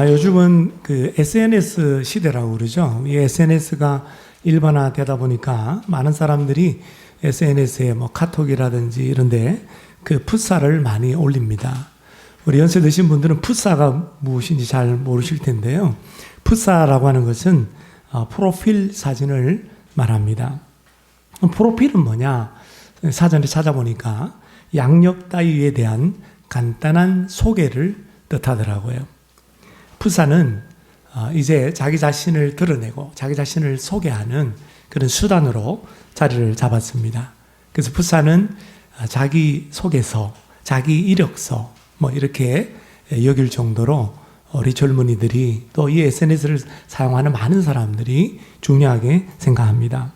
요즘은 그 SNS 시대라고 그러죠. 이 SNS가 일반화되다 보니까 많은 사람들이 SNS에 뭐 카톡이라든지 이런데 그 풋사를 많이 올립니다. 우리 연세 드신 분들은 풋사가 무엇인지 잘 모르실 텐데요. 풋사라고 하는 것은 프로필 사진을 말합니다. 프로필은 뭐냐? 사전에 찾아보니까 양력 따위에 대한 간단한 소개를 뜻하더라고요. 풋사는 이제 자기 자신을 드러내고 자기 자신을 소개하는 그런 수단으로 자리를 잡았습니다. 그래서 풋사는 자기 소개서, 자기 이력서 뭐 이렇게 여길 정도로 우리 젊은이들이 또 이 SNS를 사용하는 많은 사람들이 중요하게 생각합니다.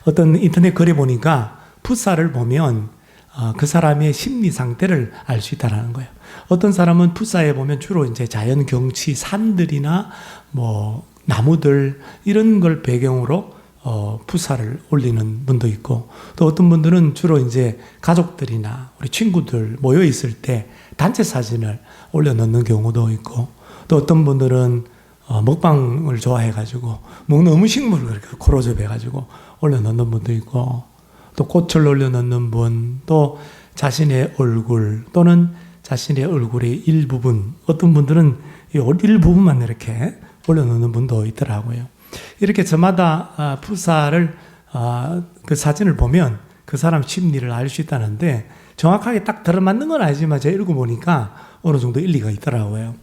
어떤 인터넷 글에 보니까 풋사를 보면 그 사람의 심리 상태를 알 수 있다는 거예요. 어떤 사람은 풋사에 보면 주로 이제 자연 경치, 산들이나 뭐 나무들 이런 걸 배경으로 풋사를 올리는 분도 있고, 또 어떤 분들은 주로 이제 가족들이나 우리 친구들 모여 있을 때 단체 사진을 올려놓는 경우도 있고, 또 어떤 분들은 먹방을 좋아해가지고 먹는 음식물을 그렇게 크로즈업해가지고 올려놓는 분도 있고, 또 꽃을 올려놓는 분, 또 자신의 얼굴 또는 자신의 얼굴의 일부분, 어떤 분들은 이 일부분만 이렇게 올려놓는 분도 있더라고요. 이렇게 저마다 풋사를 그 사진을 보면 그 사람 심리를 알 수 있다는데, 정확하게 딱 들어맞는 건 아니지만 제가 읽어보니까 어느 정도 일리가 있더라고요.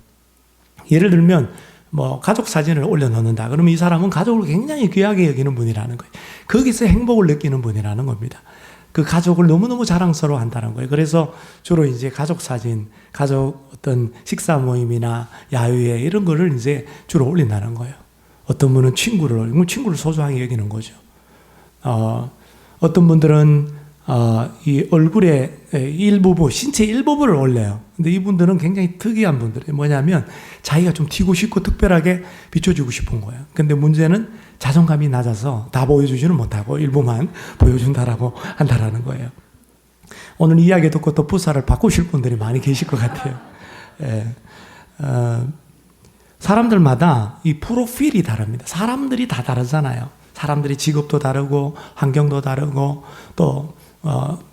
예를 들면 뭐 가족 사진을 올려놓는다. 그러면 이 사람은 가족을 굉장히 귀하게 여기는 분이라는 거예요. 거기서 행복을 느끼는 분이라는 겁니다. 그 가족을 너무너무 자랑스러워 한다는 거예요. 그래서 주로 이제 가족 사진, 가족 어떤 식사 모임이나 야유회 이런 거를 이제 주로 올린다는 거예요. 어떤 분은 친구를 소중하게 여기는 거죠. 어떤 분들은 이 얼굴의 일부분, 신체 일부분을 올려요. 근데 이분들은 굉장히 특이한 분들이에요. 뭐냐면 자기가 좀 튀고 싶고 특별하게 비춰주고 싶은 거예요. 근데 문제는 자존감이 낮아서 다 보여주지는 못하고 일부만 보여준다라고 한다라는 거예요. 오늘 이야기 듣고 또 풋사를 바꾸실 분들이 많이 계실 것 같아요. 사람들마다 이 프로필이 다릅니다. 사람들이 다 다르잖아요. 사람들이 직업도 다르고 환경도 다르고 또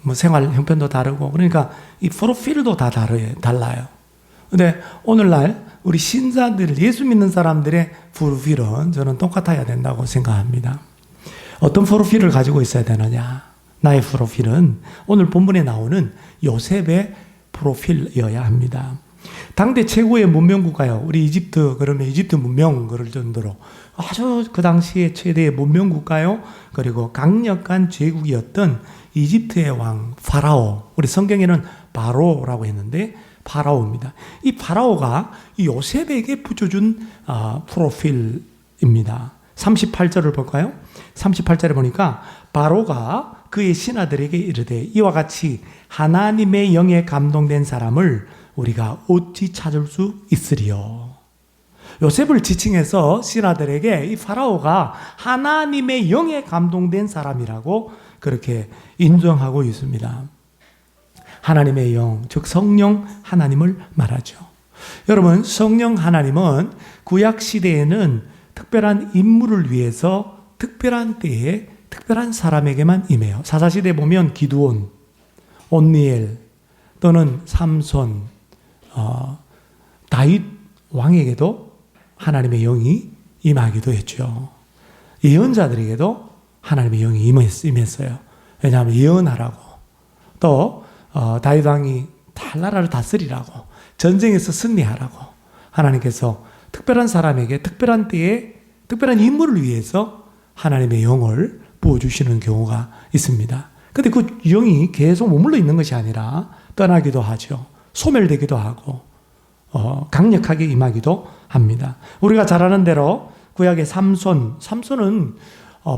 뭐 생활 형편도 다르고, 그러니까 이 프로필도 다 달라요. 근데 오늘날 우리 신자들, 예수 믿는 사람들의 프로필은 저는 똑같아야 된다고 생각합니다. 어떤 프로필을 가지고 있어야 되느냐? 나의 프로필은 오늘 본문에 나오는 요셉의 프로필이어야 합니다. 당대 최고의 문명국가요. 우리 이집트, 그러면 이집트 문명 그럴 정도로 아주 그 당시에 최대의 문명국가요. 그리고 강력한 제국이었던 이집트의 왕 파라오. 우리 성경에는 바로라고 했는데 파라오입니다. 이 파라오가 이 요셉에게 붙여준 프로필입니다. 38절을 볼까요? 38절에 보니까 바로가 그의 신하들에게 이르되 이와 같이 하나님의 영에 감동된 사람을 우리가 어찌 찾을 수 있으리요. 요셉을 지칭해서 신하들에게 이 파라오가 하나님의 영에 감동된 사람이라고 그렇게 인정하고 있습니다. 하나님의 영, 즉 성령 하나님을 말하죠. 여러분, 성령 하나님은 구약 시대에는 특별한 인물을 위해서 특별한 때에 특별한 사람에게만 임해요. 사사시대에 보면 기드온, 온니엘 또는 삼손, 다윗 왕에게도 하나님의 영이 임하기도 했죠. 예언자들에게도 하나님의 영이 임했어요. 왜냐하면 예언하라고, 또 다윗 왕이 나라를 다스리라고, 전쟁에서 승리하라고 하나님께서 특별한 사람에게 특별한 때에 특별한 인물을 위해서 하나님의 영을 부어주시는 경우가 있습니다. 그런데 그 영이 계속 머물러 있는 것이 아니라 떠나기도 하죠. 소멸되기도 하고 강력하게 임하기도 합니다. 우리가 잘 아는 대로 구약의 삼손은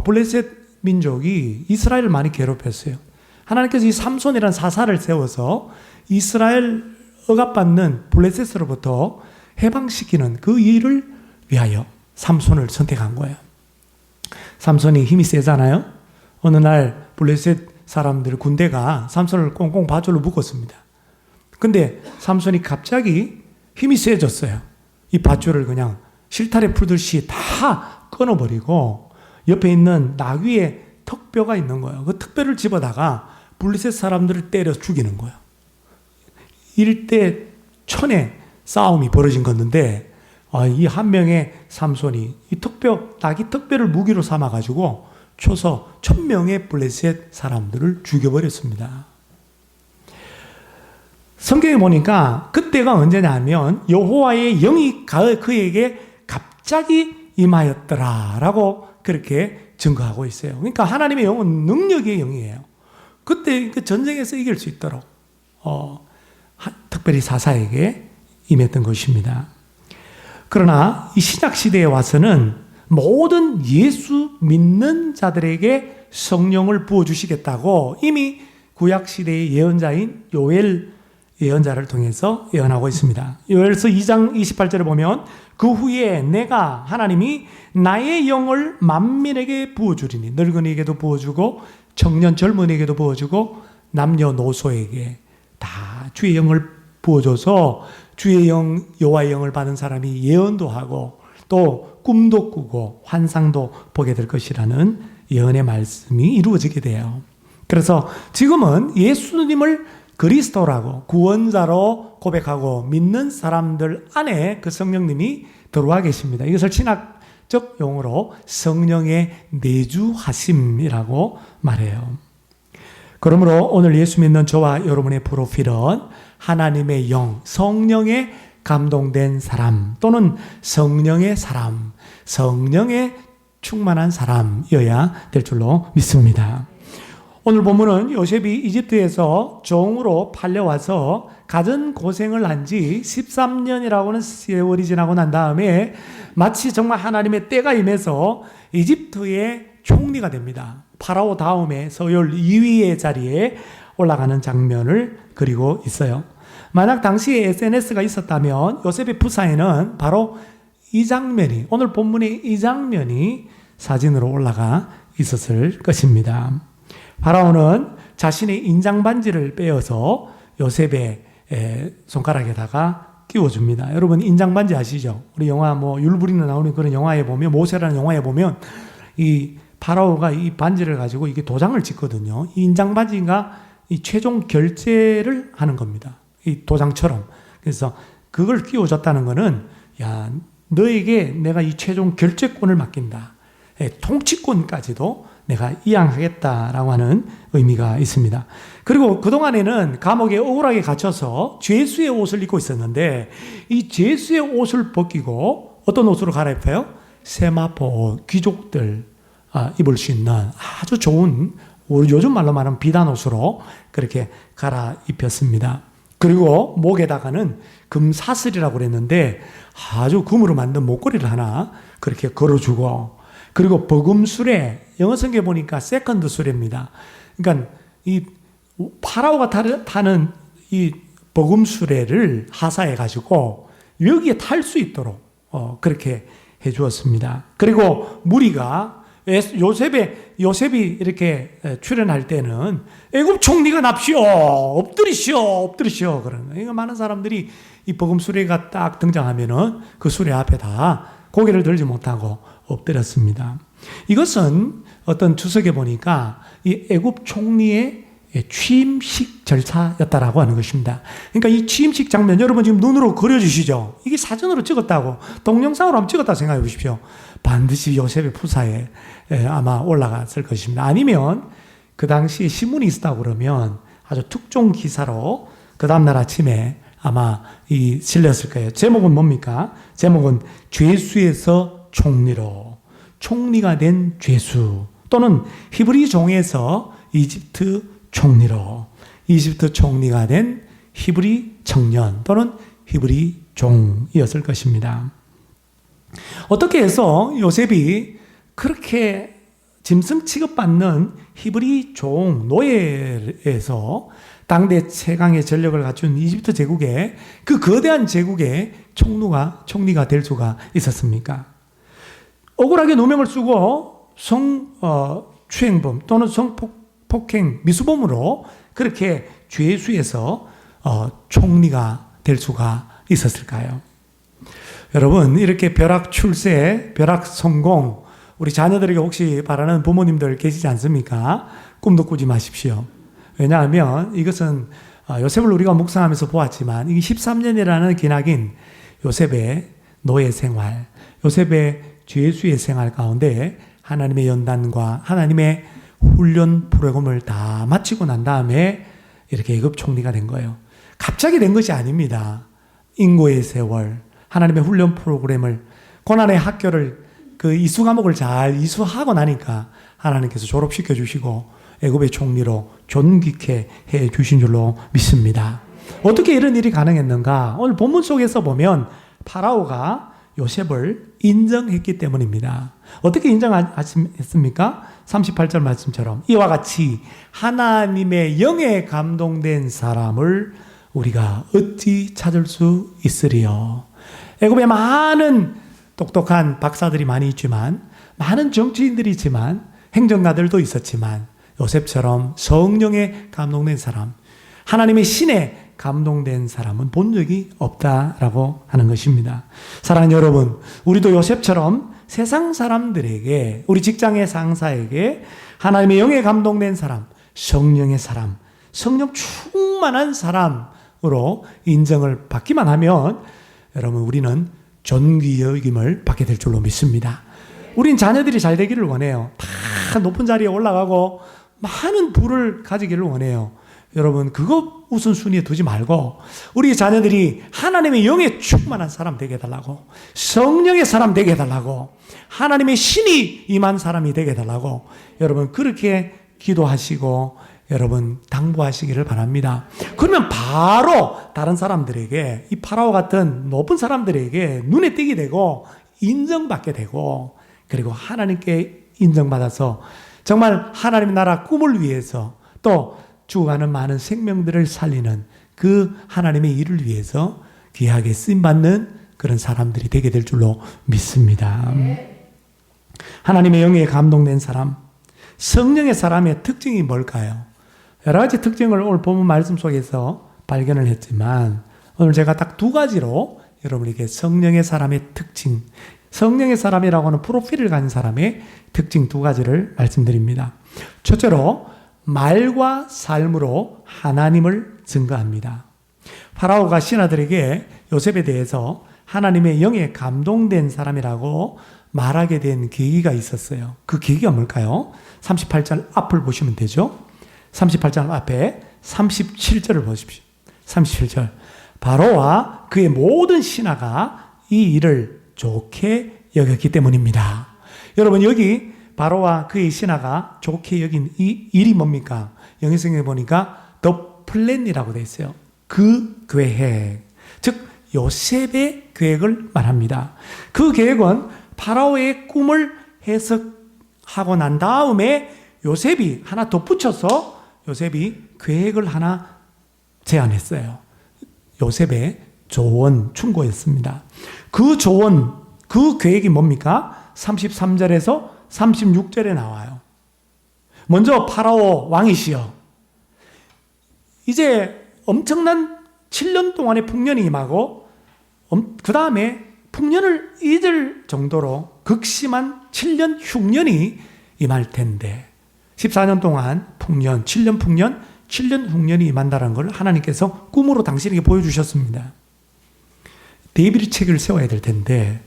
블레셋 민족이 이스라엘을 많이 괴롭혔어요. 하나님께서 이 삼손이라는 사사를 세워서 이스라엘 억압받는 블레셋으로부터 해방시키는 그 일을 위하여 삼손을 선택한 거예요. 삼손이 힘이 세잖아요. 어느 날 블레셋 사람들 군대가 삼손을 꽁꽁 바줄로 묶었습니다. 근데 삼손이 갑자기 힘이 세졌어요. 이 밧줄을 그냥 실타래 풀듯이 다 끊어버리고 옆에 있는 나귀의 턱뼈가 있는 거예요. 그 턱뼈를 집어다가 블레셋 사람들을 때려 죽이는 거예요. 일대 천의 싸움이 벌어진 건데 이 한 명의 삼손이 이 나귀 턱뼈를 무기로 삼아가지고 초서 1000명의 블레셋 사람들을 죽여버렸습니다. 성경에 보니까 그때가 언제냐면 여호와의 영이 그에게 갑자기 임하였더라라고 그렇게 증거하고 있어요. 그러니까 하나님의 영은 능력의 영이에요. 그때 그 전쟁에서 이길 수 있도록 특별히 사사에게 임했던 것입니다. 그러나 이 신약 시대에 와서는 모든 예수 믿는 자들에게 성령을 부어주시겠다고 이미 구약 시대의 예언자인 요엘 예언자를 통해서 예언하고 있습니다. 요엘서 2장 28절에 보면 그 후에 내가 하나님이 나의 영을 만민에게 부어주리니 늙은이에게도 부어주고 청년 젊은이에게도 부어주고 남녀노소에게 다 주의 영을 부어줘서 주의 영 여호와의 영을 받은 사람이 예언도 하고 또 꿈도 꾸고 환상도 보게 될 것이라는 예언의 말씀이 이루어지게 돼요. 그래서 지금은 예수님을 그리스도라고 구원자로 고백하고 믿는 사람들 안에 그 성령님이 들어와 계십니다. 이것을 신학적 용어로 성령의 내주하심이라고 말해요. 그러므로 오늘 예수 믿는 저와 여러분의 프로필은 하나님의 영, 성령에 감동된 사람 또는 성령의 사람, 성령에 충만한 사람이어야 될 줄로 믿습니다. 오늘 본문은 요셉이 이집트에서 종으로 팔려와서 갖은 고생을 한 지 13년이라고는 세월이 지나고 난 다음에 마치 정말 하나님의 때가 임해서 이집트의 총리가 됩니다. 파라오 다음에 서열 2위의 자리에 올라가는 장면을 그리고 있어요. 만약 당시에 SNS가 있었다면 요셉의 부사에는 바로 이 장면이, 오늘 본문의 이 장면이 사진으로 올라가 있었을 것입니다. 파라오는 자신의 인장 반지를 빼어서 요셉의 손가락에다가 끼워줍니다. 여러분 인장 반지 아시죠? 우리 영화 율브리나 나오는 그런 영화에 보면, 모세라는 영화에 보면 이 파라오가 이 반지를 가지고 이게 도장을 찍거든요. 이 인장 반지가 이 최종 결제를 하는 겁니다. 이 도장처럼. 그래서 그걸 끼워줬다는 거는 야, 너에게 내가 이 최종 결제권을 맡긴다. 통치권까지도 내가 이양하겠다라고 하는 의미가 있습니다. 그리고 그동안에는 감옥에 억울하게 갇혀서 죄수의 옷을 입고 있었는데 이 죄수의 옷을 벗기고 어떤 옷으로 갈아입혀요? 세마포 옷, 귀족들 입을 수 있는 아주 좋은, 요즘 말로 말하면 비단 옷으로 그렇게 갈아입혔습니다. 그리고 목에다가는 금사슬이라고 그랬는데 아주 금으로 만든 목걸이를 하나 그렇게 걸어주고, 그리고 버금수레, 영어 성경에 보니까 세컨드 수레입니다. 그러니까 이 파라오가 타는 이 버금수레를 하사해 가지고 여기에 탈 수 있도록 그렇게 해 주었습니다. 그리고 무리가 요셉이 이렇게 출연할 때는 애굽 총리가 납시오, 엎드리시오 그러는 거예요. 많은 사람들이 이 버금수레가 딱 등장하면은 그 수레 앞에 다 고개를 들지 못하고 엎드렸습니다. 이것은 어떤 주석에 보니까 이 애굽 총리의 취임식 절차였다라고 하는 것입니다. 그러니까 이 취임식 장면 여러분 지금 눈으로 그려주시죠? 이게 사진으로 찍었다고, 동영상으로 한번 찍었다고 생각해 보십시오. 반드시 요셉의 푸사에 아마 올라갔을 것입니다. 아니면 그 당시에 신문이 있었다고 그러면 아주 특종 기사로 그 다음날 아침에 아마 실렸을 거예요. 제목은 뭡니까? 제목은 죄수에서 총리로, 총리가 된 죄수, 또는 히브리 종에서 이집트 총리로, 이집트 총리가 된 히브리 청년 또는 히브리 종이었을 것입니다. 어떻게 해서 요셉이 그렇게 짐승 취급받는 히브리 종 노예에서 당대 최강의 전력을 갖춘 이집트 제국의 그 거대한 제국의 총리가 될 수가 있었습니까? 억울하게 누명을 쓰고 성추행범 또는 성폭행 미수범으로 그렇게 죄수에서 총리가 될 수가 있었을까요? 여러분, 이렇게 벼락 출세, 벼락 성공, 우리 자녀들에게 혹시 바라는 부모님들 계시지 않습니까? 꿈도 꾸지 마십시오. 왜냐하면 이것은 요셉을 우리가 묵상하면서 보았지만 이게 13년이라는 기나긴 요셉의 노예 생활, 요셉의 죄수의 생활 가운데 하나님의 연단과 하나님의 훈련 프로그램을 다 마치고 난 다음에 이렇게 애굽 총리가 된 거예요. 갑자기 된 것이 아닙니다. 인고의 세월, 하나님의 훈련 프로그램을, 고난의 학교를 그 이수 과목을 잘 이수하고 나니까 하나님께서 졸업시켜 주시고 애굽의 총리로 존귀케 해 주신 줄로 믿습니다. 어떻게 이런 일이 가능했는가? 오늘 본문 속에서 보면 파라오가 요셉을 인정했기 때문입니다. 어떻게 인정했습니까? 38절 말씀처럼 이와 같이 하나님의 영에 감동된 사람을 우리가 어찌 찾을 수 있으리요. 애굽에 많은 똑똑한 박사들이 많이 있지만, 많은 정치인들이 있지만, 행정가들도 있었지만, 요셉처럼 성령에 감동된 사람, 하나님의 신에 감동된 사람은 본 적이 없다라고 하는 것입니다. 사랑하는 여러분, 우리도 요셉처럼 세상 사람들에게, 우리 직장의 상사에게 하나님의 영에 감동된 사람, 성령의 사람, 성령 충만한 사람으로 인정을 받기만 하면 여러분, 우리는 존귀 여김을 받게 될 줄로 믿습니다. 우린 자녀들이 잘 되기를 원해요. 다 높은 자리에 올라가고 많은 부를 가지기를 원해요. 여러분, 그거 우선순위에 두지 말고 우리 자녀들이 하나님의 영에 충만한 사람 되게 해달라고, 성령의 사람 되게 해달라고, 하나님의 신이 임한 사람이 되게 해달라고 여러분 그렇게 기도하시고 여러분 당부하시기를 바랍니다. 그러면 바로 다른 사람들에게, 이 파라오 같은 높은 사람들에게 눈에 띄게 되고 인정받게 되고, 그리고 하나님께 인정받아서 정말 하나님의 나라 꿈을 위해서 또 죽어가는 많은 생명들을 살리는 그 하나님의 일을 위해서 귀하게 쓰임받는 그런 사람들이 되게 될 줄로 믿습니다. 하나님의 영에 감동된 사람, 성령의 사람의 특징이 뭘까요? 여러 가지 특징을 오늘 본문 말씀 속에서 발견을 했지만 오늘 제가 딱 두 가지로 여러분에게 성령의 사람의 특징, 성령의 사람이라고 하는 프로필을 가진 사람의 특징 두 가지를 말씀드립니다. 첫째로 말과 삶으로 하나님을 증거합니다. 파라오가 신하들에게 요셉에 대해서 하나님의 영에 감동된 사람이라고 말하게 된 계기가 있었어요. 그 계기가 뭘까요? 38절 앞을 보시면 되죠. 38절 앞에 37절을 보십시오. 37절. 바로와 그의 모든 신하가 이 일을 좋게 여겼기 때문입니다. 여러분, 여기 바로와 그의 신하가 좋게 여긴 이 일이 뭡니까? 영어성에 보니까 the plan이라고 되어 있어요. 그 계획. 즉 요셉의 계획을 말합니다. 그 계획은 파라오의 꿈을 해석하고 난 다음에 요셉이 하나 덧붙여서 요셉이 계획을 하나 제안했어요. 요셉의 조언, 충고였습니다. 그 조언, 그 계획이 뭡니까? 33절에서 36절에 나와요. 먼저 파라오 왕이시여, 이제 엄청난 7년 동안의 풍년이 임하고 그 다음에 풍년을 잊을 정도로 극심한 7년 흉년이 임할 텐데 14년 동안 풍년, 7년 풍년, 7년 흉년이 임한다는 걸 하나님께서 꿈으로 당신에게 보여주셨습니다. 대비의 책을 세워야 될 텐데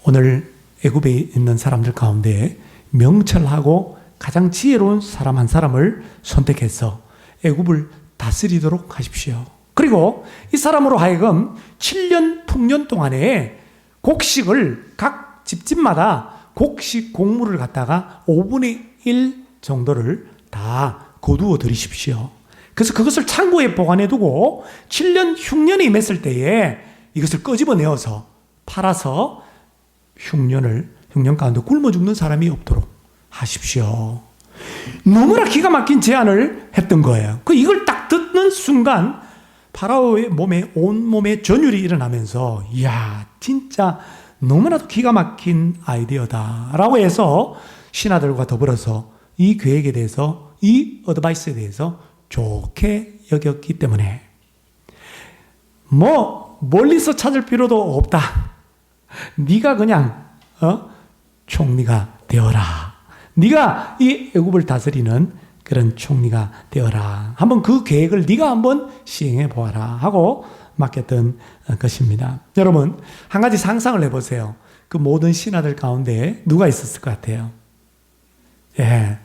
오늘 애굽에 있는 사람들 가운데 명철하고 가장 지혜로운 사람 한 사람을 선택해서 애굽을 다스리도록 하십시오. 그리고 이 사람으로 하여금 7년 풍년 동안에 곡식을 각 집집마다 곡식 곡물을 갖다가 5분의 1 정도를 다 거두어 들이십시오. 그래서 그것을 창고에 보관해 두고 7년 흉년이 임했을 때에 이것을 끄집어내어서 팔아서 흉년 가운데 굶어 죽는 사람이 없도록 하십시오. 너무나 기가 막힌 제안을 했던 거예요. 이걸 딱 듣는 순간 파라오의 몸에 온몸에 전율이 일어나면서 이야, 진짜 너무나도 기가 막힌 아이디어다라고 해서 신하들과 더불어서 이 계획에 대해서, 이 어드바이스에 대해서 좋게 여겼기 때문에 멀리서 찾을 필요도 없다. 네가 그냥 총리가 되어라. 네가 이 애굽을 다스리는 그런 총리가 되어라. 한번 그 계획을 네가 한번 시행해 보아라 하고 맡겼던 것입니다. 여러분, 한 가지 상상을 해보세요. 그 모든 신하들 가운데 누가 있었을 것 같아요? 예,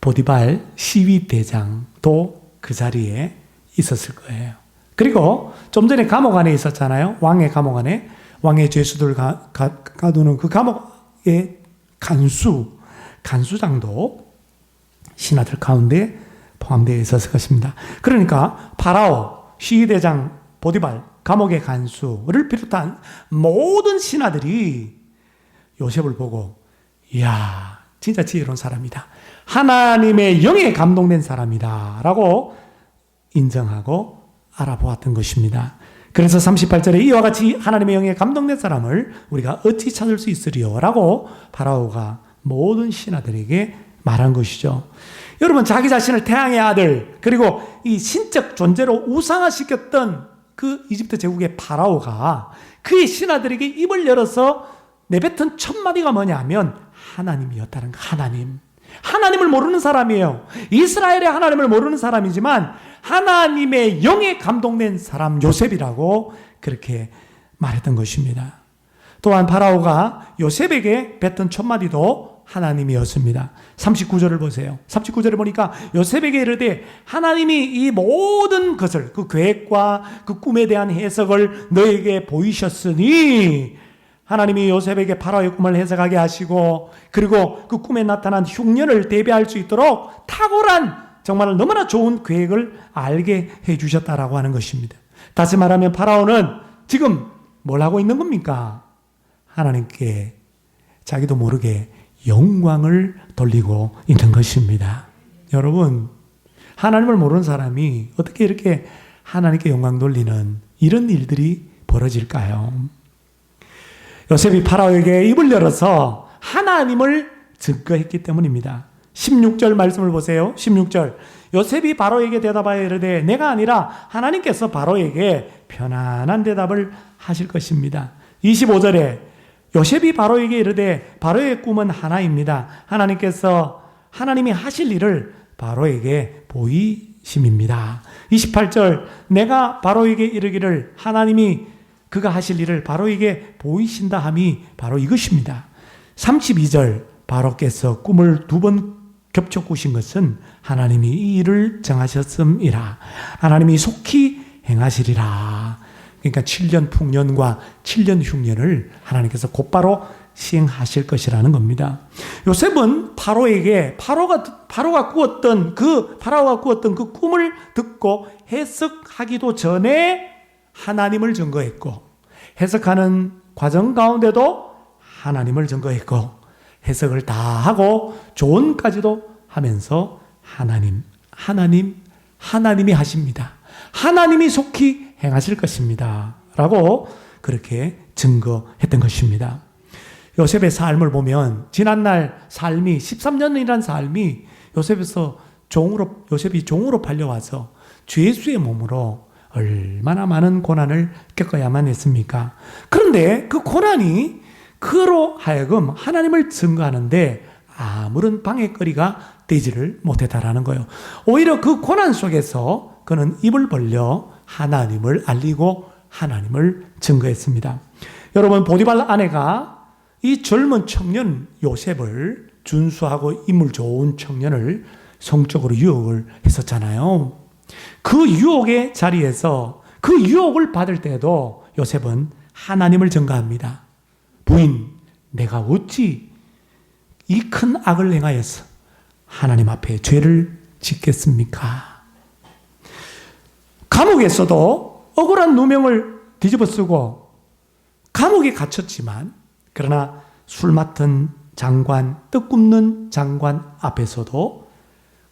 보디발 시위대장도 그 자리에 있었을 거예요. 그리고 좀 전에 감옥 안에 있었잖아요. 왕의 감옥 안에. 왕의 죄수들 가두는 그 감옥의 간수장도 신하들 가운데 포함되어 있었을 것입니다. 그러니까 파라오, 시위대장, 보디발, 감옥의 간수를 비롯한 모든 신하들이 요셉을 보고 이야, 진짜 지혜로운 사람이다. 하나님의 영에 감동된 사람이다 라고 인정하고 알아보았던 것입니다. 그래서 38절에 이와 같이 하나님의 영에 감동된 사람을 우리가 어찌 찾을 수 있으리요? 라고 파라오가 모든 신하들에게 말한 것이죠. 여러분, 자기 자신을 태양의 아들, 그리고 이 신적 존재로 우상화시켰던 그 이집트 제국의 파라오가 그의 신하들에게 입을 열어서 내뱉은 첫 마디가 뭐냐면 하나님이었다는 거. 하나님을 모르는 사람이에요. 이스라엘의 하나님을 모르는 사람이지만 하나님의 영에 감동된 사람 요셉이라고 그렇게 말했던 것입니다. 또한 파라오가 요셉에게 뱉은 첫 마디도 하나님이었습니다. 39절을 보세요. 39절에 보니까 요셉에게 이르되 하나님이 이 모든 것을, 그 계획과 그 꿈에 대한 해석을 너에게 보이셨으니, 하나님이 요셉에게 파라오의 꿈을 해석하게 하시고 그리고 그 꿈에 나타난 흉년을 대비할 수 있도록 탁월한, 정말 너무나 좋은 계획을 알게 해주셨다라고 하는 것입니다. 다시 말하면 파라오는 지금 뭘 하고 있는 겁니까? 하나님께 자기도 모르게 영광을 돌리고 있는 것입니다. 여러분, 하나님을 모르는 사람이 어떻게 이렇게 하나님께 영광 돌리는 이런 일들이 벌어질까요? 요셉이 파라오에게 입을 열어서 하나님을 증거했기 때문입니다. 16절 말씀을 보세요. 16절. 요셉이 바로에게 대답하여 이르되 내가 아니라 하나님께서 바로에게 편안한 대답을 하실 것입니다. 25절에 요셉이 바로에게 이르되 바로의 꿈은 하나입니다. 하나님이 하실 일을 바로에게 보이심입니다. 28절. 내가 바로에게 이르기를 하나님이 그가 하실 일을 바로에게 보이신다 함이 바로 이것입니다. 32절. 바로께서 꿈을 2번 겹쳐 꾸신 것은 하나님이 이 일을 정하셨음이라. 하나님이 속히 행하시리라. 그러니까 7년 풍년과 7년 흉년을 하나님께서 곧바로 시행하실 것이라는 겁니다. 요셉은 파라오가 꾸었던 그 꿈을 듣고 해석하기도 전에 하나님을 증거했고, 해석하는 과정 가운데도 하나님을 증거했고, 해석을 다 하고 조언까지도 하면서 하나님이 하십니다. 하나님이 속히 행하실 것입니다. 라고 그렇게 증거했던 것입니다. 요셉의 삶을 보면 지난날 삶이 13년이라는 삶이 요셉이 종으로 팔려와서 죄수의 몸으로 얼마나 많은 고난을 겪어야만 했습니까? 그런데 그 고난이 그로 하여금 하나님을 증거하는데 아무런 방해거리가 되지를 못했다라는 거예요. 오히려 그 고난 속에서 그는 입을 벌려 하나님을 알리고 하나님을 증거했습니다. 여러분, 보디발 아내가 이 젊은 청년 요셉을, 준수하고 인물 좋은 청년을 성적으로 유혹을 했었잖아요. 그 유혹의 자리에서 그 유혹을 받을 때도 요셉은 하나님을 증거합니다. 부인, 내가 어찌 이 큰 악을 행하여서 하나님 앞에 죄를 짓겠습니까? 감옥에서도 억울한 누명을 뒤집어 쓰고 감옥에 갇혔지만, 그러나 술 맡은 장관, 떡 굽는 장관 앞에서도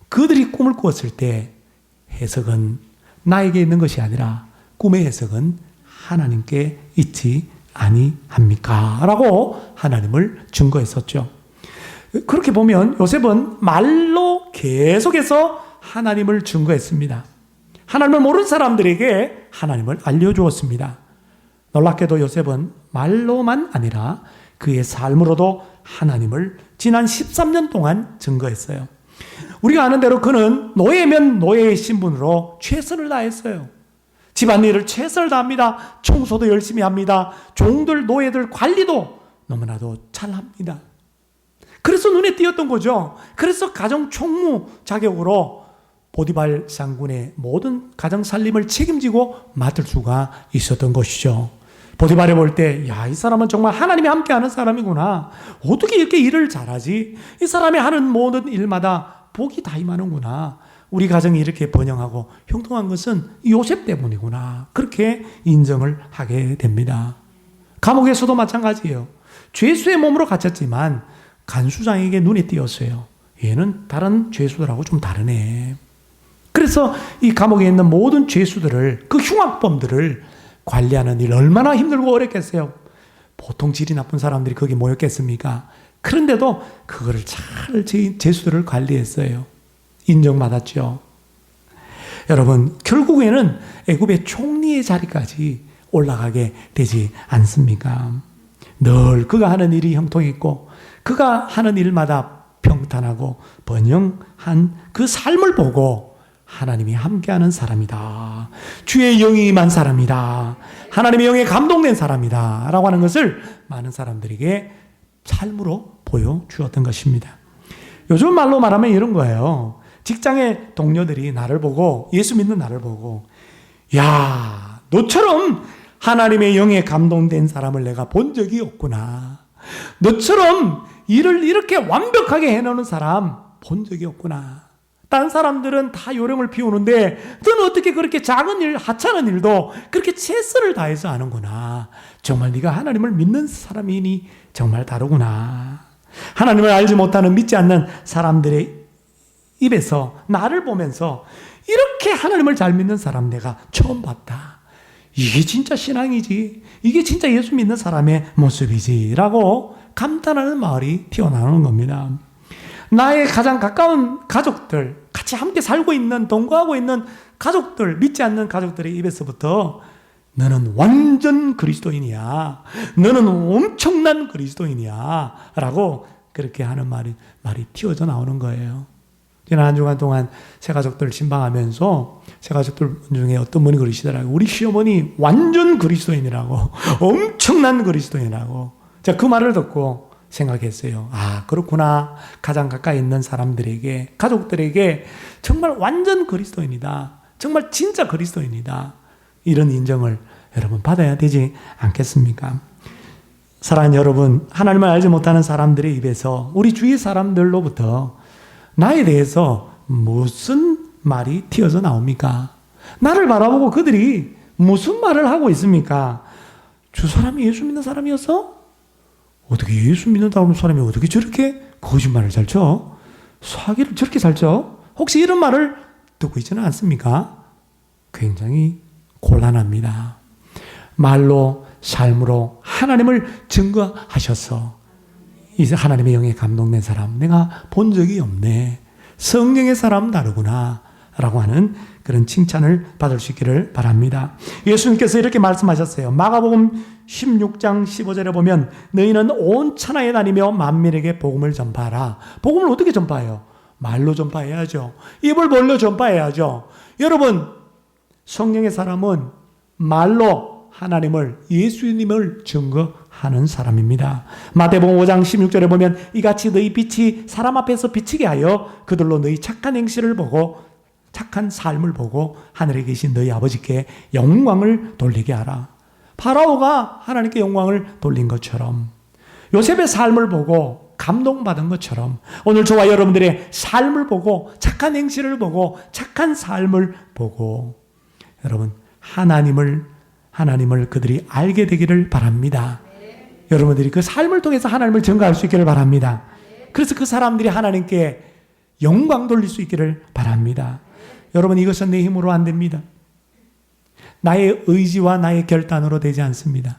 그들이 꿈을 꾸었을 때 해석은 나에게 있는 것이 아니라 꿈의 해석은 하나님께 있지 아니합니까? 라고 하나님을 증거했었죠. 그렇게 보면 요셉은 말로 계속해서 하나님을 증거했습니다. 하나님을 모르는 사람들에게 하나님을 알려주었습니다. 놀랍게도 요셉은 말로만 아니라 그의 삶으로도 하나님을 지난 13년 동안 증거했어요. 우리가 아는 대로 그는 노예면 노예의 신분으로 최선을 다했어요. 집안일을 최선을 다합니다. 청소도 열심히 합니다. 종들, 노예들 관리도 너무나도 잘합니다. 그래서 눈에 띄었던 거죠. 그래서 가정 총무 자격으로 보디발 장군의 모든 가정 살림을 책임지고 맡을 수가 있었던 것이죠. 보디발이 볼 때, 야, 이 사람은 정말 하나님이 함께하는 사람이구나. 어떻게 이렇게 일을 잘하지? 이 사람이 하는 모든 일마다 복이 다 임하는구나. 우리 가정이 이렇게 번영하고 형통한 것은 요셉 때문이구나. 그렇게 인정을 하게 됩니다. 감옥에서도 마찬가지예요. 죄수의 몸으로 갇혔지만 간수장에게 눈에 띄었어요. 얘는 다른 죄수들하고 좀 다르네. 그래서 이 감옥에 있는 모든 죄수들을, 그 흉악범들을 관리하는 일 얼마나 힘들고 어렵겠어요. 보통 질이 나쁜 사람들이 거기 모였겠습니까? 그런데도 그거를 잘 죄수들을 관리했어요. 인정받았죠. 여러분, 결국에는 애굽의 총리의 자리까지 올라가게 되지 않습니까? 늘 그가 하는 일이 형통했고 그가 하는 일마다 평탄하고 번영한 그 삶을 보고 하나님이 함께하는 사람이다. 주의 영이 임한 사람이다. 하나님의 영에 감동된 사람이다. 라고 하는 것을 많은 사람들에게 삶으로 보여주었던 것입니다. 요즘 말로 말하면 이런 거예요. 직장의 동료들이 나를 보고, 예수 믿는 나를 보고, 야, 너처럼 하나님의 영에 감동된 사람을 내가 본 적이 없구나. 너처럼 일을 이렇게 완벽하게 해놓는 사람 본 적이 없구나. 다른 사람들은 다 요령을 피우는데 너는 어떻게 그렇게 작은 일, 하찮은 일도 그렇게 최선을 다해서 하는구나. 정말 네가 하나님을 믿는 사람이니 정말 다르구나. 하나님을 알지 못하는, 믿지 않는 사람들의 입에서 나를 보면서 이렇게 하나님을 잘 믿는 사람 내가 처음 봤다. 이게 진짜 신앙이지. 이게 진짜 예수 믿는 사람의 모습이지. 라고 감탄하는 말이 튀어나오는 겁니다. 나의 가장 가까운 가족들, 같이 함께 살고 있는, 동거하고 있는 가족들, 믿지 않는 가족들의 입에서부터 너는 완전 그리스도인이야. 너는 엄청난 그리스도인이야. 라고 그렇게 하는 말이 튀어져 나오는 거예요. 지난 한 주간 동안 새 가족들 신방하면서 새 가족들 중에 어떤 분이 그러시더라고요. 우리 시어머니 완전 그리스도인이라고. 엄청난 그리스도인이라고. 제가 그 말을 듣고 생각했어요. 아, 그렇구나. 가장 가까이 있는 사람들에게, 가족들에게 정말 완전 그리스도인이다. 정말 진짜 그리스도인이다. 이런 인정을 여러분 받아야 되지 않겠습니까? 사랑하는 여러분, 하나님을 알지 못하는 사람들의 입에서, 우리 주위 사람들로부터 나에 대해서 무슨 말이 튀어져 나옵니까? 나를 바라보고 그들이 무슨 말을 하고 있습니까? 저 사람이 예수 믿는 사람이었어? 어떻게 예수 믿는다는 사람이 어떻게 저렇게 거짓말을 잘 쳐? 사기를 저렇게 잘 쳐? 혹시 이런 말을 듣고 있지는 않습니까? 굉장히 곤란합니다. 말로, 삶으로 하나님을 증거하셔서 이제 하나님의 영에 감동된 사람 내가 본 적이 없네. 성령의 사람 다르구나. 라고 하는 그런 칭찬을 받을 수 있기를 바랍니다. 예수님께서 이렇게 말씀하셨어요. 마가복음 16장 15절에 보면 너희는 온 천하에 다니며 만민에게 복음을 전파하라. 복음을 어떻게 전파해요? 말로 전파해야죠. 입을 벌려 전파해야죠. 여러분, 성령의 사람은 말로 하나님을, 예수님을 증거하는 사람입니다. 마태복음 5장 16절에 보면 이같이 너희 빛이 사람 앞에서 비치게 하여 그들로 너희 착한 행실을 보고 착한 삶을 보고 하늘에 계신 너희 아버지께 영광을 돌리게 하라. 파라오가 하나님께 영광을 돌린 것처럼, 요셉의 삶을 보고 감동받은 것처럼 오늘 저와 여러분들의 삶을 보고 착한 행실을 보고 착한 삶을 보고 여러분 하나님을 그들이 알게 되기를 바랍니다. 여러분들이 그 삶을 통해서 하나님을 증거할 수 있기를 바랍니다. 그래서 그 사람들이 하나님께 영광 돌릴 수 있기를 바랍니다. 여러분, 이것은 내 힘으로 안 됩니다. 나의 의지와 나의 결단으로 되지 않습니다.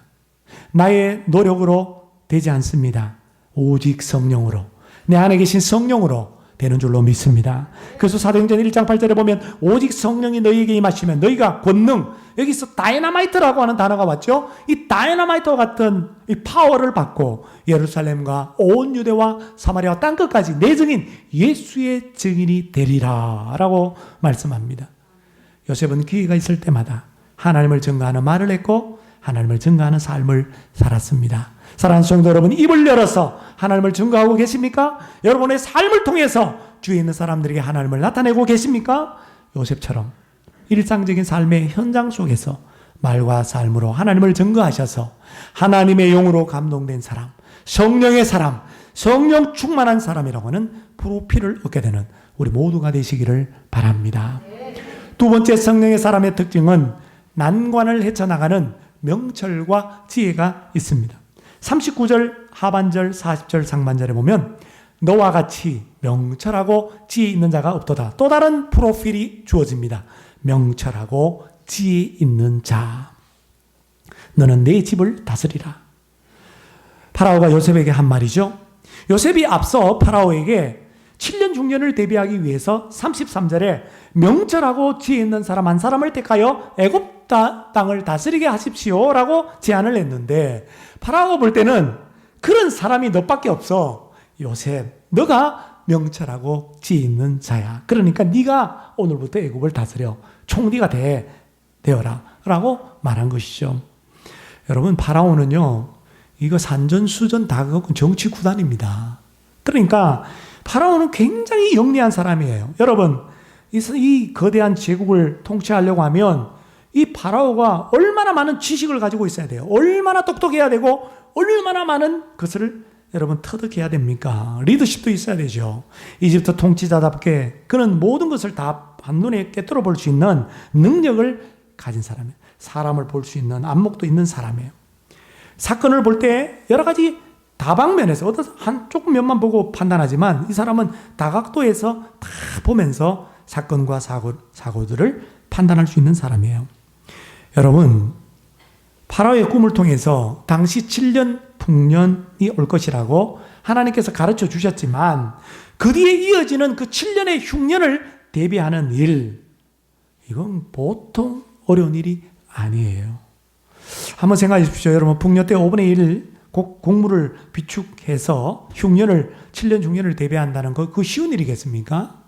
나의 노력으로 되지 않습니다. 오직 성령으로, 내 안에 계신 성령으로 되는 줄로 믿습니다. 그래서 사도행전 1장 8절에 보면 오직 성령이 너희에게 임하시면 너희가 권능, 여기서 다이너마이트라고 하는 단어가 왔죠. 이 다이너마이트와 같은 이 파워를 받고 예루살렘과 온 유대와 사마리아와 땅끝까지 내 증인, 예수의 증인이 되리라 라고 말씀합니다. 요셉은 기회가 있을 때마다 하나님을 증거하는 말을 했고 하나님을 증거하는 삶을 살았습니다. 사랑하는 성도 여러분, 입을 열어서 하나님을 증거하고 계십니까? 여러분의 삶을 통해서 주위에 있는 사람들에게 하나님을 나타내고 계십니까? 요셉처럼 일상적인 삶의 현장 속에서 말과 삶으로 하나님을 증거하셔서 하나님의 영으로 감동된 사람, 성령의 사람, 성령 충만한 사람이라고 하는 프로필을 얻게 되는 우리 모두가 되시기를 바랍니다. 두 번째 성령의 사람의 특징은 난관을 헤쳐나가는 명철과 지혜가 있습니다. 39절 하반절 40절 상반절에 보면 너와 같이 명철하고 지혜 있는 자가 없도다. 또 다른 프로필이 주어집니다. 명철하고 지혜 있는 자. 너는 내 집을 다스리라. 파라오가 요셉에게 한 말이죠. 요셉이 앞서 파라오에게 7년 중년을 대비하기 위해서 33절에 명철하고 지혜 있는 사람 한 사람을 택하여 애굽 땅을 다스리게 하십시오 라고 제안을 했는데 파라오가 볼 때는 그런 사람이 너밖에 없어. 요셉, 너가 명철하고 지혜 있는 자야. 그러니까 네가 오늘부터 애굽을 다스려. 총리가 되어라 라고 말한 것이죠. 여러분, 파라오는요, 이거 산전수전 다 갖고 정치 구단입니다. 그러니까 파라오는 굉장히 영리한 사람이에요. 여러분, 이 거대한 제국을 통치하려고 하면 이 파라오가 얼마나 많은 지식을 가지고 있어야 돼요. 얼마나 똑똑해야 되고 얼마나 많은 것을 여러분 터득해야 됩니까? 리더십도 있어야 되죠. 이집트 통치자답게 그는 모든 것을 다 한눈에 꿰뚫어 볼 수 있는 능력을 가진 사람이에요. 사람을 볼 수 있는 안목도 있는 사람이에요. 사건을 볼 때 여러 가지 다방면에서 한 조금 면만 보고 판단하지만 이 사람은 다각도에서 다 보면서 사건과 사고들을 판단할 수 있는 사람이에요. 여러분, 파라오의 꿈을 통해서 당시 7년 풍년이 올 것이라고 하나님께서 가르쳐 주셨지만 그 뒤에 이어지는 그 7년의 흉년을 대비하는 일, 이건 보통 어려운 일이 아니에요. 한번 생각해 주십시오. 여러분, 풍년 때 5분의 1 곡물을 비축해서 흉년을 7년 흉년을 대비한다는 거 그거 쉬운 일이겠습니까?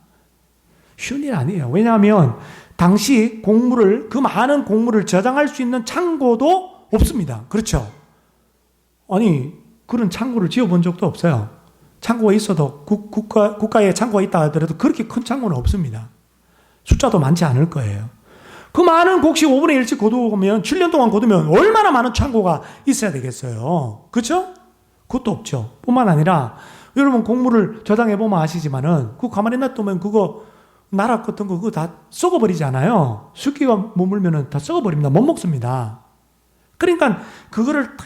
쉬운 일 아니에요. 왜냐하면 당시 그 많은 곡물을 저장할 수 있는 창고도 없습니다. 그렇죠? 아니, 그런 창고를 지어본 적도 없어요. 창고가 있어도 국가에 창고가 있다 하더라도 그렇게 큰 창고는 없습니다. 숫자도 많지 않을 거예요. 그 많은 곡식 5분의 1씩 거두면 7년 동안 거두면 얼마나 많은 창고가 있어야 되겠어요. 그렇죠? 그것도 없죠. 뿐만 아니라 여러분 곡물을 저장해 보면 아시지만은 그거 가만히 놔두면 그거 나락 같은 거 그거 다 썩어버리잖아요. 습기가 머물면은 다 썩어버립니다. 못 먹습니다. 그러니까 그거를 다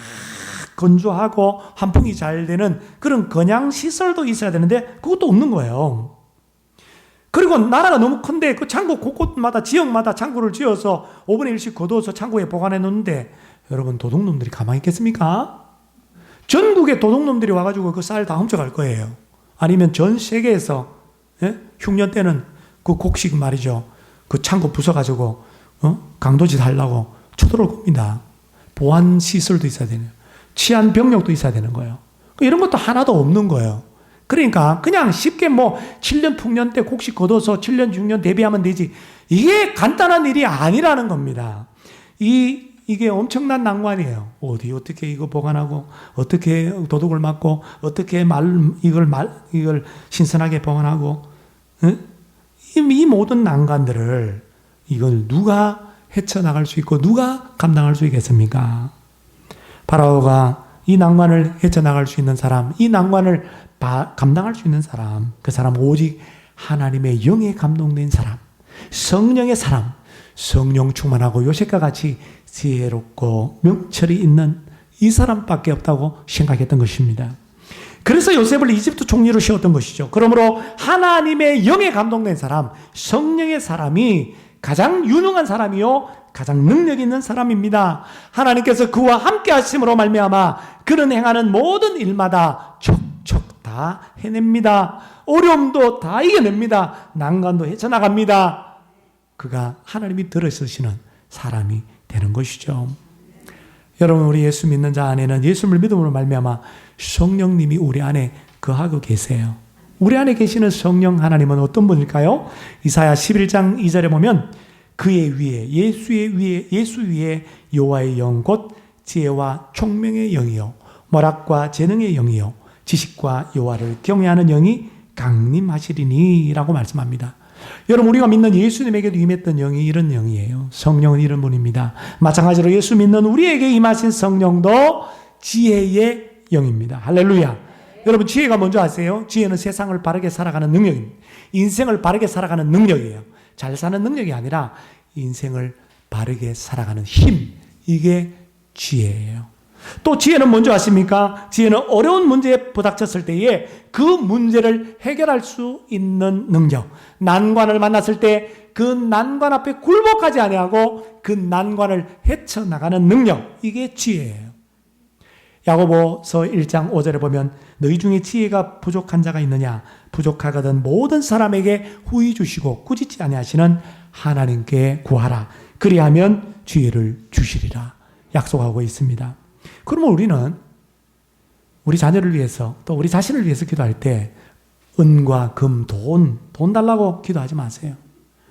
건조하고 환풍이 잘 되는 그런 건양 시설도 있어야 되는데 그것도 없는 거예요. 그리고 나라가 너무 큰데 그 창고 곳곳마다 지역마다 창고를 지어서 5분의 1씩 거두어서 창고에 보관해 놓는데 여러분 도둑놈들이 가만히 있겠습니까? 전국에 도둑놈들이 와가지고 그 쌀 다 훔쳐갈 거예요. 아니면 전 세계에서 흉년 때는 그 곡식 말이죠. 그 창고 부숴가지고 강도짓 하려고 쳐들어올 겁니다. 보안 시설도 있어야 되네요. 치안 병력도 있어야 되는 거예요. 이런 것도 하나도 없는 거예요. 그러니까 그냥 쉽게 7년 풍년 때 곡식 걷어서 7년 6년 대비하면 되지. 이게 간단한 일이 아니라는 겁니다. 이게 엄청난 난관이에요. 어떻게 이거 보관하고, 어떻게 도둑을 맞고, 어떻게 이걸 신선하게 보관하고, 이 모든 난관들을 이걸 누가 헤쳐나갈 수 있고, 누가 감당할 수 있겠습니까? 파라오가 이 난관을 헤쳐나갈 수 있는 사람, 이 난관을 감당할 수 있는 사람, 그 사람 오직 하나님의 영에 감동된 사람, 성령의 사람, 성령 충만하고 요셉과 같이 지혜롭고 명철이 있는 이 사람밖에 없다고 생각했던 것입니다. 그래서 요셉을 이집트 총리로 세웠던 것이죠. 그러므로 하나님의 영에 감동된 사람, 성령의 사람이 가장 유능한 사람이요 가장 능력 있는 사람입니다. 하나님께서 그와 함께 하심으로 말미암아 그는 행하는 모든 일마다 척척 다 해냅니다. 어려움도 다 이겨냅니다. 난관도 헤쳐나갑니다. 그가 하나님이 들어서시는 사람이 되는 것이죠. 여러분, 우리 예수 믿는 자 안에는 예수를 믿음으로 말미암아 성령님이 우리 안에 거하고 계세요. 우리 안에 계시는 성령 하나님은 어떤 분일까요? 이사야 11장 2절에 보면 그의 위에 예수 위에 여호와의 영 곧 지혜와 총명의 영이요 모략과 재능의 영이요 지식과 여호와를 경외하는 영이 강림하시리니 라고 말씀합니다. 여러분, 우리가 믿는 예수님에게도 임했던 영이 이런 영이에요. 성령은 이런 분입니다. 마찬가지로 예수 믿는 우리에게 임하신 성령도 지혜의 영입니다. 할렐루야. 여러분, 지혜가 뭔지 아세요? 지혜는 세상을 바르게 살아가는 능력입니다. 인생을 바르게 살아가는 능력이에요. 잘 사는 능력이 아니라 인생을 바르게 살아가는 힘, 이게 지혜예요. 또 지혜는 뭔지 아십니까? 지혜는 어려운 문제에 부닥쳤을 때에 그 문제를 해결할 수 있는 능력. 난관을 만났을 때 그 난관 앞에 굴복하지 아니하고 그 난관을 헤쳐나가는 능력. 이게 지혜예요. 야고보서 1장 5절에 보면 너희 중에 지혜가 부족한 자가 있느냐? 부족하거든 모든 사람에게 후히 주시고 꾸짖지 아니하시는 하나님께 구하라. 그리하면 지혜를 주시리라. 약속하고 있습니다. 그러면 우리는 우리 자녀를 위해서 또 우리 자신을 위해서 기도할 때 은과 금, 돈 달라고 기도하지 마세요.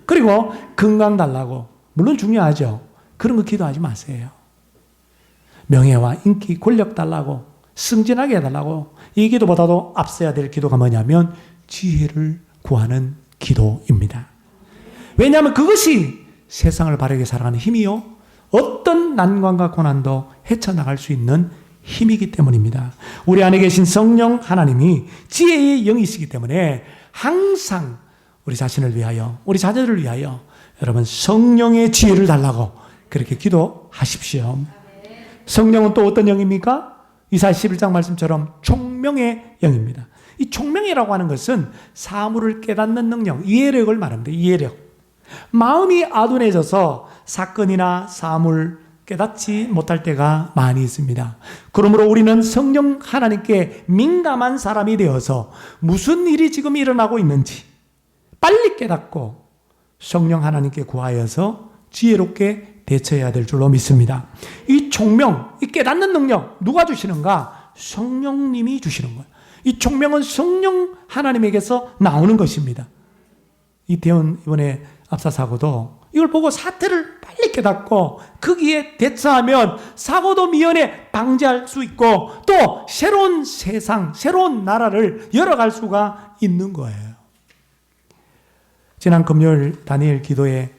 그리고 건강 달라고, 물론 중요하죠. 그런 거 기도하지 마세요. 명예와 인기, 권력 달라고, 승진하게 해달라고, 이 기도보다도 앞서야 될 기도가 뭐냐면 지혜를 구하는 기도입니다. 왜냐하면 그것이 세상을 바르게 살아가는 힘이요, 어떤 난관과 고난도 헤쳐나갈 수 있는 힘이기 때문입니다. 우리 안에 계신 성령 하나님이 지혜의 영이시기 때문에 항상 우리 자신을 위하여, 우리 자녀를 위하여 여러분 성령의 지혜를 달라고 그렇게 기도하십시오. 성령은 또 어떤 영입니까? 이사야 11장 말씀처럼 총명의 영입니다. 이 총명이라고 하는 것은 사물을 깨닫는 능력, 이해력을 말합니다. 이해력. 마음이 아둔해져서 사건이나 사물 깨닫지 못할 때가 많이 있습니다. 그러므로 우리는 성령 하나님께 민감한 사람이 되어서 무슨 일이 지금 일어나고 있는지 빨리 깨닫고 성령 하나님께 구하여서 지혜롭게 대처해야 될 줄로 믿습니다. 이 총명, 이 깨닫는 능력 누가 주시는가? 성령님이 주시는 거예요. 이 총명은 성령 하나님에게서 나오는 것입니다. 이태원 이번에 압사사고도 이걸 보고 사태를 빨리 깨닫고 거기에 대처하면 사고도 미연에 방지할 수 있고 또 새로운 세상, 새로운 나라를 열어갈 수가 있는 거예요. 지난 금요일 다니엘 기도의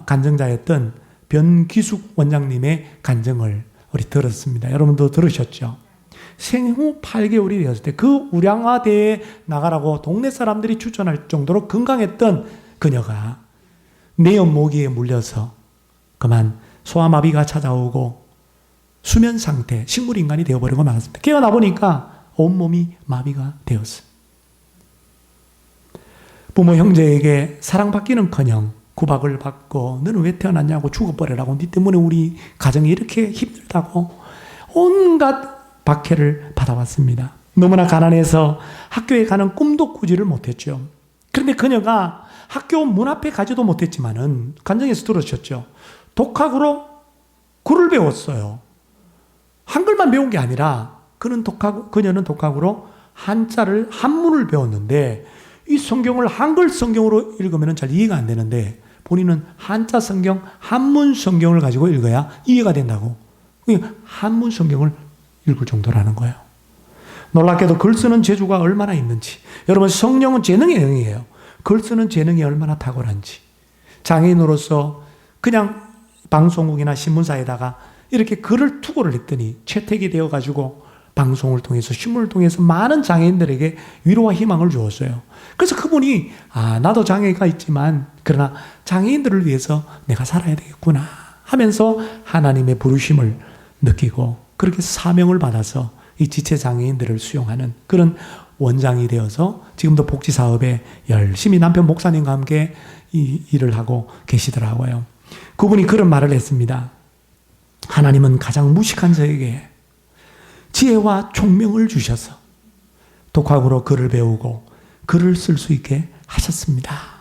간증자였던 변기숙 원장님의 간증을 우리 들었습니다. 여러분도 들으셨죠? 생후 8개월이 되었을 때 그 우량화대에 나가라고 동네 사람들이 추천할 정도로 건강했던 그녀가 뇌염 모기에 물려서 그만 소아마비가 찾아오고 수면 상태, 식물인간이 되어버리고 말았습니다. 깨어나 보니까 온몸이 마비가 되었어요. 부모 형제에게 사랑받기는커녕 구박을 받고 너는 왜 태어났냐고 죽어버리라고 네 때문에 우리 가정이 이렇게 힘들다고 온갖 박해를 받아왔습니다. 너무나 가난해서 학교에 가는 꿈도 꾸지를 못했죠. 그런데 그녀가 학교 문 앞에 가지도 못했지만은 간증에서 들으셨죠. 독학으로 글을 배웠어요. 한글만 배운 게 아니라 그녀는 독학으로 한자를 한문을 배웠는데 이 성경을 한글 성경으로 읽으면 잘 이해가 안 되는데 본인은 한자 성경, 한문 성경을 가지고 읽어야 이해가 된다고. 한문 성경을 읽을 정도라는 거예요. 놀랍게도 글 쓰는 재주가 얼마나 있는지. 여러분, 성령은 재능의 영이에요. 글 쓰는 재능이 얼마나 탁월한지. 장애인으로서 그냥 방송국이나 신문사에다가 이렇게 글을 투고를 했더니 채택이 되어가지고 방송을 통해서 신문을 통해서 많은 장애인들에게 위로와 희망을 주었어요. 그래서 그분이 나도 장애가 있지만 그러나 장애인들을 위해서 내가 살아야 되겠구나 하면서 하나님의 부르심을 느끼고 그렇게 사명을 받아서 이 지체 장애인들을 수용하는 그런 원장이 되어서 지금도 복지사업에 열심히 남편 목사님과 함께 이 일을 하고 계시더라고요. 그분이 그런 말을 했습니다. 하나님은 가장 무식한 저에게 지혜와 총명을 주셔서 독학으로 글을 배우고 글을 쓸 수 있게 하셨습니다.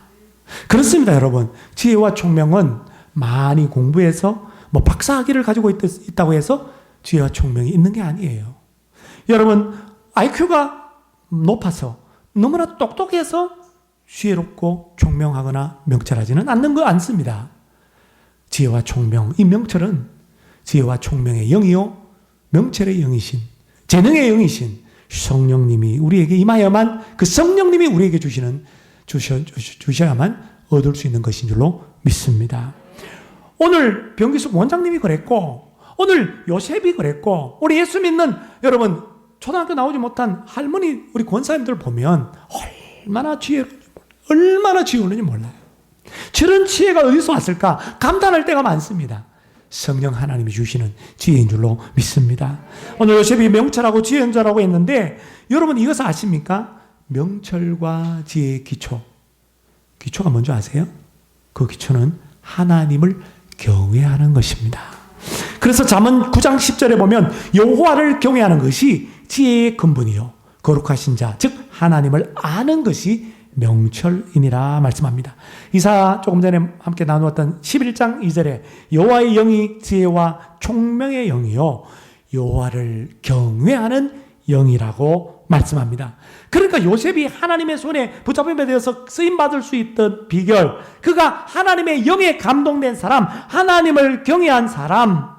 그렇습니다, 여러분. 지혜와 총명은 많이 공부해서 뭐 박사학위를 가지고 있다고 해서 지혜와 총명이 있는 게 아니에요. 여러분, IQ가 높아서 너무나 똑똑해서 지혜롭고 총명하거나 명철하지는 않습니다. 지혜와 총명, 이 명철은 지혜와 총명의 영이요, 명철의 영이신, 재능의 영이신 성령님이 우리에게 임하여만, 그 성령님이 우리에게 주셔야만 얻을 수 있는 것인 줄로 믿습니다. 오늘 병기숙 원장님이 그랬고, 오늘 요셉이 그랬고, 우리 예수 믿는 여러분, 초등학교 나오지 못한 할머니, 우리 권사님들 보면 얼마나 지혜로운지 몰라요. 저런 지혜가 어디서 왔을까? 감탄할 때가 많습니다. 성령 하나님이 주시는 지혜인 줄로 믿습니다. 오늘 요셉이 명철하고 지혜인 자라고 했는데, 여러분 이것을 아십니까? 명철과 지혜의 기초가 뭔지 아세요? 그 기초는 하나님을 경외하는 것입니다. 그래서 잠언 9장 10절에 보면 여호와를 경외하는 것이 지혜의 근본이요 거룩하신 자, 즉 하나님을 아는 것이 명철이니라 말씀합니다. 이사 조금 전에 함께 나누었던 11장 2절에 여호와의 영이 지혜와 총명의 영이요 여호와를 경외하는 영이라고 말씀합니다. 그러니까 요셉이 하나님의 손에 붙잡힘에 대해서 쓰임받을 수 있던 비결, 그가 하나님의 영에 감동된 사람, 하나님을 경외한 사람,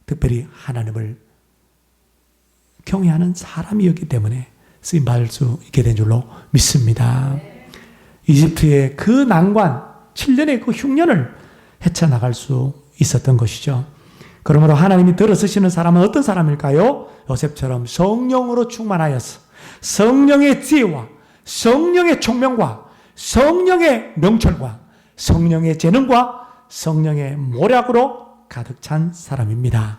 특별히 하나님을 경외하는 사람이었기 때문에 쓰임받을 수 있게 된 줄로 믿습니다. 이집트의 그 난관, 7년의 그 흉년을 헤쳐나갈 수 있었던 것이죠. 그러므로 하나님이 들어서시는 사람은 어떤 사람일까요? 요셉처럼 성령으로 충만하여서 성령의 지혜와 성령의 총명과 성령의 명철과 성령의 재능과 성령의 모략으로 가득 찬 사람입니다.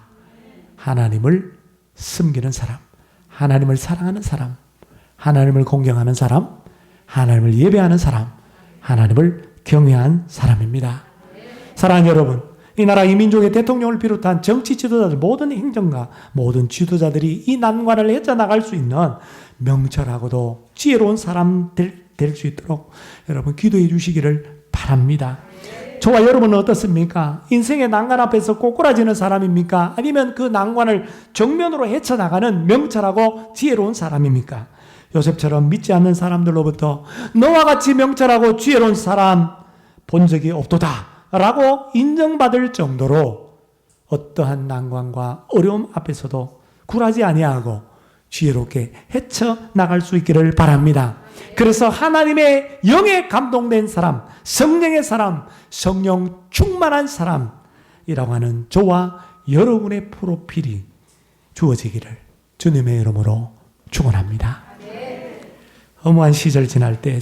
하나님을 섬기는 사람, 하나님을 사랑하는 사람, 하나님을 공경하는 사람, 하나님을 예배하는 사람, 하나님을 경외한 사람입니다. 사랑하는 여러분, 이 나라 이 민족의 대통령을 비롯한 정치 지도자들, 모든 행정가, 모든 지도자들이 이 난관을 헤쳐나갈 수 있는 명철하고도 지혜로운 사람 될 수 있도록 여러분 기도해 주시기를 바랍니다. 저와 여러분은 어떻습니까? 인생의 난관 앞에서 꼬꾸라지는 사람입니까? 아니면 그 난관을 정면으로 헤쳐나가는 명철하고 지혜로운 사람입니까? 요셉처럼 믿지 않는 사람들로부터 너와 같이 명철하고 지혜로운 사람 본 적이 없도다 라고 인정받을 정도로 어떠한 난관과 어려움 앞에서도 굴하지 아니하고 지혜롭게 헤쳐나갈 수 있기를 바랍니다. 그래서 하나님의 영에 감동된 사람, 성령의 사람, 성령 충만한 사람이라고 하는 저와 여러분의 프로필이 주어지기를 주님의 이름으로 축원합니다. 허무한 시절 지날 때